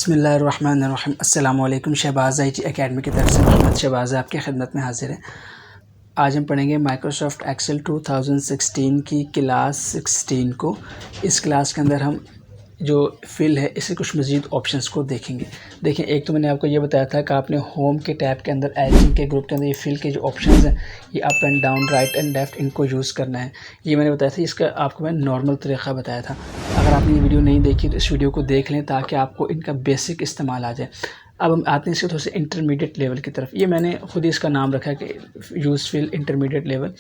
बिस्मिल्लाहिर्रहमानिर्रहीम। अस्सलाम वालेकुम। शहबाज़ IT एकेडमी की तरफ से मोहम्मद शहबाज़ आपकी खिदमत में हाजिर है। आज हम पढ़ेंगे माइक्रोसॉफ्ट एक्सेल 2016 की क्लास 16 को। इस क्लास के अंदर हम जो फिल है इससे कुछ मज़ीद ऑप्शंस को देखेंगे। देखिए, एक तो मैंने आपको ये बताया था कि आपने होम के टैब के अंदर एडिटिंग के ग्रुप के अंदर ये फिल के जो ऑप्शंस हैं ये up and down, right and left, इनको यूज़ करना है। ये मैंने बताया था, इसका आपको मैं नॉर्मल तरीक़ा बताया था। अगर आपने ये वीडियो नहीं देखी तो इस वीडियो को देख लें ताकि आपको इनका बेसिक इस्तेमाल आ जाए। अब हम आते हैं इसके थोड़े से इंटरमीडिएट लेवल की तरफ। ये मैंने खुद ही इसका नाम रखा है कि यूज़ फिल इंटरमीडिएट लेवल।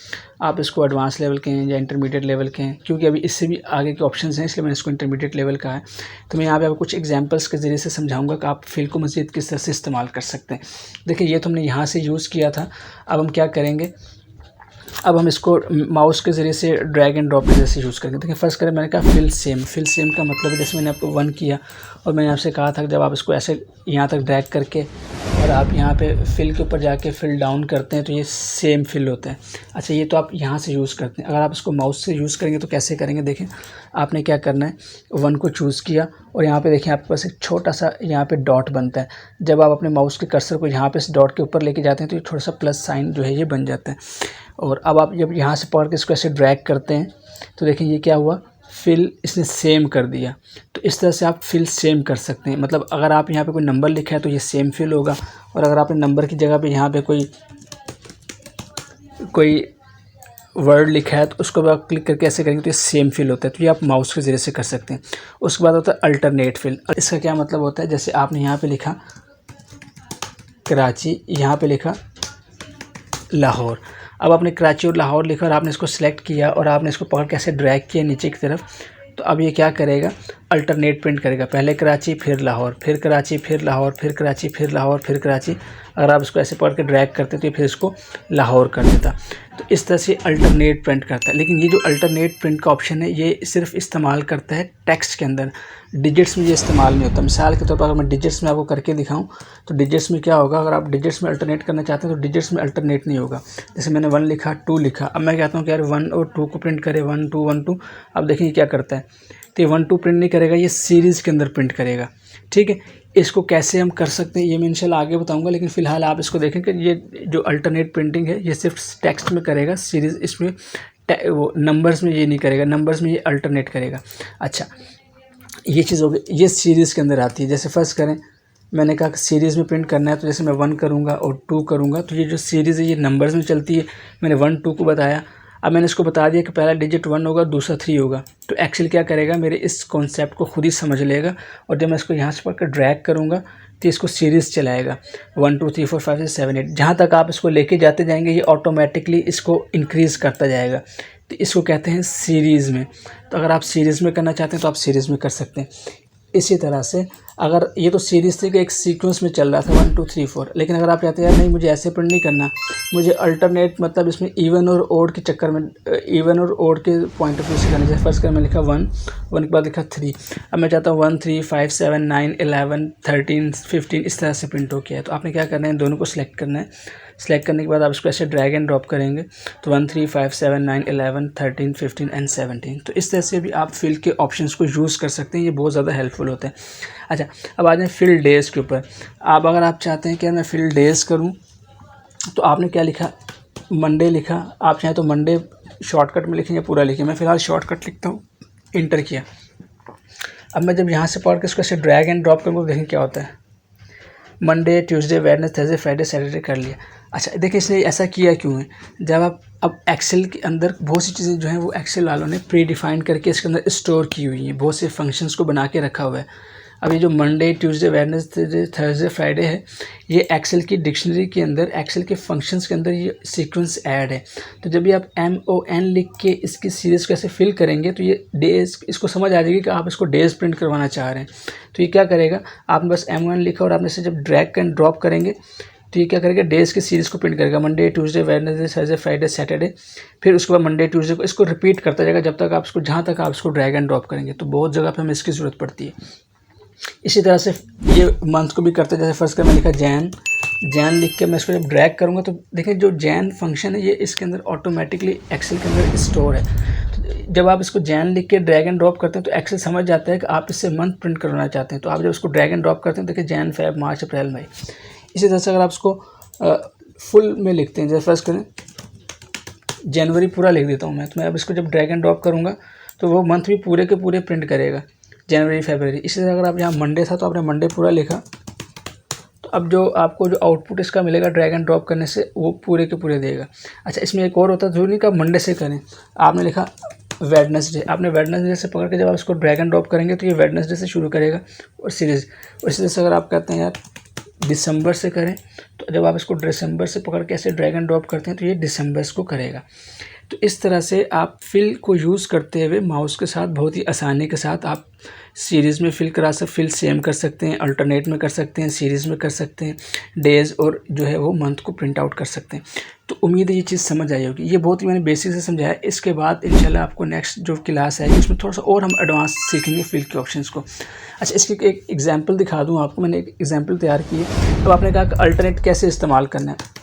आप इसको एडवांस लेवल के हैं या इंटरमीडिएट लेवल के हैं, क्योंकि अभी इससे भी आगे के ऑप्शंस हैं, इसलिए मैंने इसको इंटरमीडिएट लेवल कहा है। तो मैं यहाँ पे आपको कुछ एग्जांपल्स के ज़रिए से समझाऊंगा कि आप फिल को मज़ीद किस तरह से इस्तेमाल कर सकते हैं। देखिए, ये तो हमने यहाँ से यूज़ किया था। अब हम क्या करेंगे, अब हम इसको माउस के ज़रिए से ड्रैग एंड ड्रॉप के ज़रिए से यूज़ करेंगे। देखिए, फ़र्स्ट करें, मैंने कहा फिल सेम। फिल सेम का मतलब है, जैसे मैंने आपको 1 किया और मैंने आपसे कहा था कि जब आप इसको ऐसे यहाँ तक ड्रैग करके और आप यहाँ पे फिल के ऊपर जाके फिल डाउन करते हैं तो ये सेम फिल होता है। अच्छा, ये तो आप यहाँ से यूज़ करते हैं। अगर आप इसको माउस से यूज़ करेंगे तो कैसे करेंगे, देखें आपने क्या करना है, 1 को चूज़ किया और यहाँ पे देखें आपके पास एक छोटा सा यहाँ पे डॉट बनता है। जब आप अपने माउस के कर्सर को यहाँ पे इस डॉट के ऊपर लेके जाते हैं तो ये थोड़ा सा प्लस साइन जो है ये बन जाता है। और अब आप जब यहाँ से पकड़ के इसको ऐसे ड्रैग करते हैं तो देखिए ये क्या हुआ, फिल इसने सेम कर दिया। तो इस तरह से आप फिल सेम कर सकते हैं। मतलब अगर आप यहाँ पे कोई नंबर लिखा है तो ये सेम फिल होगा, और अगर आपने नंबर की जगह पे यहाँ पे कोई वर्ड लिखा है तो उसको आप क्लिक करके ऐसे करेंगे तो ये सेम फिल होता है। तो ये आप माउस के ज़रिए से कर सकते हैं। उसके बाद होता है अल्टरनेट फिल। इसका क्या मतलब होता है, जैसे आपने यहाँ पे लिखा कराची, यहाँ पे लिखा लाहौर। अब आपने कराची और लाहौर लिखा और आपने इसको सेलेक्ट किया और आपने इसको पकड़ के ऐसे ड्रैग किया नीचे की तरफ, तो अब ये क्या करेगा, अल्टरनेट प्रिंट करेगा। पहले कराची, फिर लाहौर, फिर कराची, फिर लाहौर, फिर कराची, फिर लाहौर, फिर कराची। अगर आप इसको ऐसे पकड़ के ड्रैग करते तो ये फिर इसको लाहौर कर देता। तो इस तरह से अल्टरनेट प्रिंट करता है। लेकिन ये जो अल्टरनेट प्रिंट का ऑप्शन है ये सिर्फ इस्तेमाल करता है टेक्स्ट के अंदर, डिजिट्स में ये इस्तेमाल नहीं होता। मिसाल के तौर पर अगर मैं डिजिट्स में आपको करके दिखाऊं तो डिजिट्स में क्या होगा, अगर आप डिजिट्स में अल्टरनेट करना चाहते हैं तो डिजिट्स में अल्टरनेट नहीं होगा। जैसे मैंने 1 लिखा, 2 लिखा, अब मैं कहता हूँ कि यार 1 और 2 को प्रिंट करे, 1 2 1 2। अब देखिए क्या करता है, तो ये 1 2 प्रिंट नहीं करेगा, ये सीरीज़ के अंदर प्रिंट करेगा। ठीक है, इसको कैसे हम कर सकते हैं ये मैं इंशाल्लाह आगे बताऊंगा। लेकिन फ़िलहाल आप इसको देखें कि ये जो अल्टरनेट प्रिंटिंग है ये सिर्फ टेक्स्ट में करेगा, सीरीज़ इसमें वो नंबर्स में ये नहीं करेगा, नंबर्स में ये अल्टरनेट करेगा। अच्छा, ये चीज़ हो गई, ये सीरीज़ के अंदर आती है। जैसे फर्स्ट करें, मैंने कहा कि सीरीज़ में प्रिंट करना है तो जैसे मैं 1 करूँगा और 2 करूँगा तो ये जो सीरीज़ है ये नंबर्स में चलती है। मैंने 1 2 को बताया। अब मैंने इसको बता दिया कि पहला डिजिट 1 होगा, दूसरा 3 होगा। तो एक्सेल क्या करेगा, मेरे इस कॉन्सेप्ट को खुद ही समझ लेगा और जब मैं इसको यहाँ से पढ़कर ड्रैग करूँगा तो इसको सीरीज़ चलाएगा, 1 2 3 4 5 6 7 8। जहाँ तक आप इसको लेके जाते जाएंगे ये ऑटोमेटिकली इसको इंक्रीज़ करता जाएगा। तो इसको कहते हैं सीरीज़ में। तो अगर आप सीरीज़ में करना चाहते हैं तो आप सीरीज़ में कर सकते हैं। इसी तरह से अगर ये तो सीरीज़ थी कि एक सीक्वेंस में चल रहा था 1 2 3 4, लेकिन अगर आप चाहते हैं यार नहीं मुझे ऐसे प्रिंट नहीं करना, मुझे अल्टरनेट मतलब इसमें इवन और ओड के चक्कर में, इवन और ओड के पॉइंट ऑफ व्यू से करना। जैसे फर्स्ट कर मैं लिखा 1 के बाद लिखा 3। अब मैं चाहता हूँ 1 3 5 7 9 11 13 15 इस तरह से प्रिंट हो गया है। तो आपने क्या करना है, दोनों को सिलेक्ट करना है। सेलेक्ट करने के बाद आप इसको ऐसे ड्रैग एंड ड्रॉप करेंगे तो 1 3 5 7 9 11 13 15 एंड 17। तो इस तरह से भी आप फिल के ऑप्शंस को यूज़ कर सकते हैं, ये बहुत ज़्यादा हेल्पफुल होते हैं। अच्छा, अब आ जाए फिल डेज़ के ऊपर। आप अगर आप चाहते हैं कि मैं फिल डेज़ करूं तो आपने क्या लिखा, मंडे लिखा। आप चाहें तो मंडे शॉर्टकट में लिखें या पूरा लिखें, मैं फ़िलहाल शॉर्टकट लिखता हूँ, इंटर किया। अब मैं जब यहाँ से पढ़ के इसको ऐसे ड्रैग एंड ड्रॉप करूँगा तो देखें क्या होता है, Monday Tuesday Wednesday Thursday Friday Saturday कर लिया। अच्छा, देखिए इसने ऐसा किया क्यों है, जब आप अब एक्सेल के अंदर बहुत सी चीज़ें जो हैं वो एक्सेल वालों ने प्री डिफाइन करके इसके अंदर स्टोर की हुई हैं, बहुत से फंक्शंस को बना के रखा हुआ है। अब ये जो Monday Tuesday Wednesday Thursday Friday है ये एक्सेल की डिक्शनरी के अंदर, एक्सेल के फंक्शंस के अंदर ये सीक्वेंस ऐड है। तो जब भी आप MON लिख के इसकी सीरीज़ को ऐसे फिल करेंगे तो ये डेज़, इसको समझ आ जाएगी कि आप इसको डेज़ प्रिंट करवाना चाह रहे हैं। तो ये क्या करेगा, आपने बस MON लिखा और आपने इसे जब ड्रैग एंड ड्रॉप करेंगे तो ये क्या करेगा, डेज़ की सीरीज़ को प्रिंट करेगा, Monday Tuesday Wednesday Thursday Friday Saturday. फिर उसके बाद मंडे ट्यूसडे को इसको रिपीट करता जाएगा जब तक आप इसको, जहाँ तक आप इसको ड्रैग एंड ड्रॉप करेंगे। तो बहुत जगह पर हमें इसकी ज़रूरत पड़ती है। इसी तरह से ये मंथ को भी करते हैं। जैसे फर्स्ट का मैं लिखा जैन लिख के मैं इसको जब ड्रैग करूँगा तो देखिए जो जैन फंक्शन है ये इसके अंदर ऑटोमेटिकली एक्सेल के अंदर स्टोर है। तो जब आप इसको जैन लिख के ड्रैग एंड ड्रॉप करते हैं तो एक्सेल समझ जाता है कि आप इससे मंथ प्रिंट करवाना चाहते हैं। तो आप जब इसको ड्रैग एंड ड्रॉप करते हैं, देखिए जैन, फेब, मार्च, अप्रैल, मई। इसी तरह से अगर आप इसको फुल में लिखते हैं, जैसे फर्स्ट करें जनवरी पूरा लिख देता हूँ मैं, तो मैं अब इसको जब ड्रैग एंड ड्रॉप करूँगा तो वो मंथ भी पूरे के पूरे प्रिंट करेगा, जनवरी, फरवरी। इसी तरह अगर आप यहाँ मंडे था तो आपने मंडे पूरा लिखा, तो अब जो आपको जो आउटपुट इसका मिलेगा ड्रैग एंड ड्रॉप करने से वो पूरे के पूरे देगा। अच्छा, इसमें एक और होता है, जरूरी नहीं कि आप मंडे से करें। आपने लिखा वेडनेसडे, आपने वेडनेसडे से पकड़ के जब आप इसको ड्रैग एंड ड्रॉप करेंगे तो ये वेडनेसडे से शुरू करेगा और सीरीज़। और इसी तरह से अगर आप कहते हैं यार दिसंबर से करें, तो जब आप इसको दिसंबर से पकड़ के ऐसे ड्रैग एंड ड्रॉप करते हैं तो ये दिसंबर को करेगा। तो इस तरह से आप फिल को यूज़ करते हुए माउस के साथ बहुत ही आसानी के साथ आप सीरीज़ में फिल करा सकते, फिल सेम कर सकते हैं, अल्टरनेट में कर सकते हैं, सीरीज़ में कर सकते हैं, डेज़ और जो है वो मंथ को प्रिंट आउट कर सकते हैं। तो उम्मीद है ये चीज़ समझ आई होगी। ये बहुत ही मैंने बेसिक से समझाया। इसके बाद इंशाल्लाह आपको नेक्स्ट जो क्लास है उसमें थोड़ा सा और हम एडवांस सीखेंगे फिल के ऑप्शंस को। अच्छा, इसकी एक एग्जांपल दिखा दूँ आपको। मैंने एक एग्जांपल तैयार की है। अब आपने कहा कि अल्टरनेट कैसे इस्तेमाल करना है।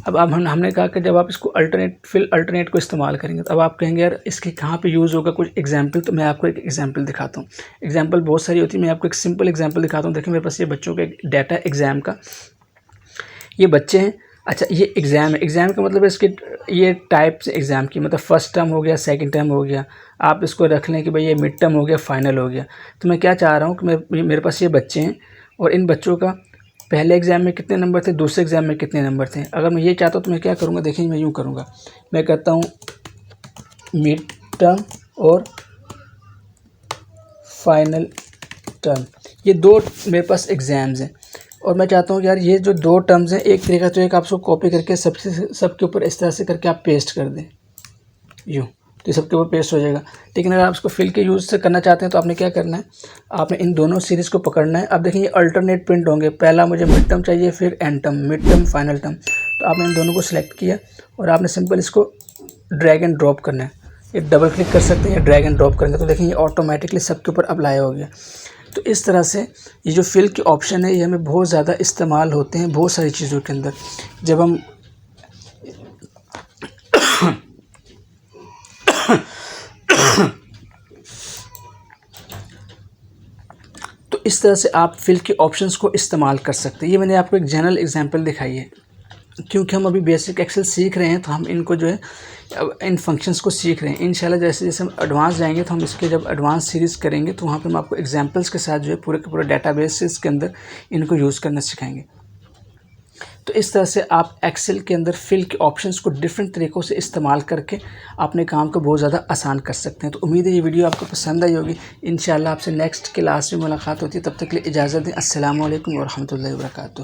अब हमने कहा कि जब आप इसको अल्टरनेट को इस्तेमाल करेंगे तो अब आप कहेंगे यार इसके कहाँ पे यूज़ होगा, कुछ एग्जांपल। तो मैं आपको एक एग्जांपल दिखाता हूँ। एग्जांपल बहुत सारी होती है, मैं आपको एक सिंपल एग्जांपल दिखाता हूँ। देखिए मेरे पास ये बच्चों का डाटा एग्ज़ाम का, ये बच्चे हैं। अच्छा, ये एग्ज़ाम है। एग्ज़ाम का मतलब इसके ये टाइप से एग्ज़ाम की, मतलब फर्स्ट टर्म हो गया, सेकंड टर्म हो गया। आप इसको रख लें कि भाई ये मिड टर्म हो गया, फाइनल हो गया। तो मैं क्या चाह रहा हूँ कि मेरे पास ये बच्चे हैं और इन बच्चों का पहले एग्ज़ाम में कितने नंबर थे, दूसरे एग्ज़ाम में कितने नंबर थे। अगर मैं ये चाहता हूँ तो मैं क्या करूँगा, देखिए मैं यूँ करूँगा। मैं कहता हूँ मिड टर्म और फाइनल टर्म, ये दो मेरे पास एग्ज़ाम्स हैं और मैं चाहता हूँ कि यार ये जो दो टर्म्स हैं, एक तरीका तो एक आप उसको कॉपी करके सबके ऊपर इस तरह से करके आप पेस्ट कर दें यूँ, तो सबके ऊपर पेस्ट हो जाएगा। लेकिन अगर आप उसको फिल के यूज़ से करना चाहते हैं तो आपने क्या करना है, आपने इन दोनों सीरीज़ को पकड़ना है। अब देखिए ये अल्टरनेट प्रिंट होंगे। पहला मुझे मिड टर्म चाहिए, फिर and term, mid term, final term. तो आपने इन दोनों को सिलेक्ट किया और आपने सिंपल इसको ड्रैग एंड ड्रॉप करना है। ये डबल क्लिक कर सकते हैं या ड्रैग एंड ड्रॉप करेंगे तो देखिए ये ऑटोमेटिकली सबके ऊपर अप्लाई हो गया। तो इस तरह से ये जो फिल के ऑप्शन है ये हमें बहुत ज़्यादा इस्तेमाल होते हैं बहुत सारी चीज़ों के अंदर। जब हम तो इस तरह से आप फिल के ऑप्शंस को इस्तेमाल कर सकते हैं। ये मैंने आपको एक जनरल एग्जांपल दिखाई है, क्योंकि हम अभी बेसिक एक्सेल सीख रहे हैं तो हम इनको जो है इन फंक्शंस को सीख रहे हैं। इंशाल्लाह जैसे जैसे हम एडवांस जाएंगे तो हम इसके जब एडवांस सीरीज़ करेंगे तो वहाँ पे हम आपको एग्जांपल्स के साथ जो है पूरे के पूरे डेटाबेस के अंदर इनको यूज़ करना सिखाएंगे। तो इस तरह से आप एक्सेल के अंदर फिल के ऑप्शंस को डिफरेंट तरीक़ों से इस्तेमाल करके अपने काम को बहुत ज़्यादा आसान कर सकते हैं। तो उम्मीद है ये वीडियो आपको पसंद आई होगी। इंशाल्लाह आपसे नेक्स्ट क्लास में मुलाकात होती है, तब तक के लिए इजाज़त दें। अस्सलामु अलैकुम व रहमतुल्लाहि व बरकातुहू।